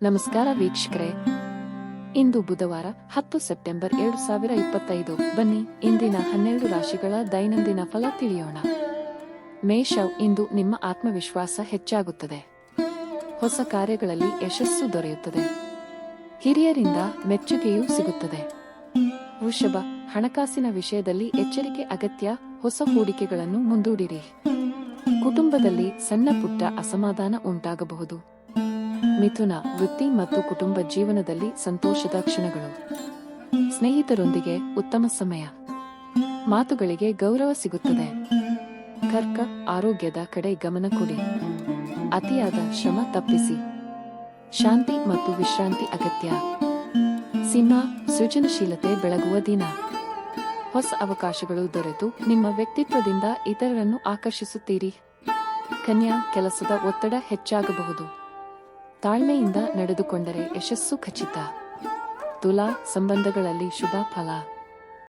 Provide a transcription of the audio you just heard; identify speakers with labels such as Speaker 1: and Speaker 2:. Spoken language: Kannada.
Speaker 1: ನಮಸ್ಕಾರ ವೀಕ್ಷಕರೇ, ಇಂದು ಬುಧವಾರ 10 ಸೆಪ್ಟೆಂಬರ್ 2025. ಬನ್ನಿ ಇಂದಿನ 12 ರಾಶಿಗಳ ದೈನಂದಿನ ಫಲ ತಿಳಿಯೋಣ. ಮೇಷ, ಇಂದು ನಿಮ್ಮ ಆತ್ಮವಿಶ್ವಾಸ ಹೆಚ್ಚಾಗುತ್ತದೆ. ಹೊಸ ಕಾರ್ಯಗಳಲ್ಲಿ ಯಶಸ್ಸು ದೊರೆಯುತ್ತದೆ. ಹಿರಿಯರಿಂದ ಮೆಚ್ಚುಗೆಯೂ ಸಿಗುತ್ತದೆ. ವೃಷಭ, ಹಣಕಾಸಿನ ವಿಷಯದಲ್ಲಿ ಎಚ್ಚರಿಕೆ ಅಗತ್ಯ. ಹೊಸ ಹೂಡಿಕೆಗಳನ್ನು ಮುಂದೂಡಿರಿ. ಕುಟುಂಬದಲ್ಲಿ ಸಣ್ಣ ಪುಟ್ಟ ಅಸಮಾಧಾನ ಉಂಟಾಗಬಹುದು. ಮಿಥುನ, ವೃತ್ತಿ ಮತ್ತು ಕುಟುಂಬ ಜೀವನದಲ್ಲಿ ಸಂತೋಷದ ಕ್ಷಣಗಳು. ಸ್ನೇಹಿತರೊಂದಿಗೆ ಉತ್ತಮ ಸಮಯ. ಮಾತುಗಳಿಗೆ ಗೌರವ ಸಿಗುತ್ತದೆ. ಕರ್ಕ, ಆರೋಗ್ಯದ ಕಡೆ ಗಮನ ಕೊಡಿ. ಅತಿಯಾದ ಶ್ರಮ ತಪ್ಪಿಸಿ. ಶಾಂತಿ ಮತ್ತು ವಿಶ್ರಾಂತಿ ಅಗತ್ಯ. ಸಿಂಹ, ಸೃಜನಶೀಲತೆ ಬೆಳಗುವ ದಿನ. ಹೊಸ ಅವಕಾಶಗಳು ದೊರೆತು ನಿಮ್ಮ ವ್ಯಕ್ತಿತ್ವದಿಂದ ಇತರರನ್ನು ಆಕರ್ಷಿಸುತ್ತೀರಿ. ಕನ್ಯಾ, ಕೆಲಸದ ಒತ್ತಡ ಹೆಚ್ಚಾಗಬಹುದು. ತಾಳ್ಮೆಯಿಂದ ನಡೆದುಕೊಂಡರೆ ಯಶಸ್ಸು ಖಚಿತ. ತುಲಾ, ಸಂಬಂಧಗಳಲ್ಲಿ ಶುಭ ಫಲ.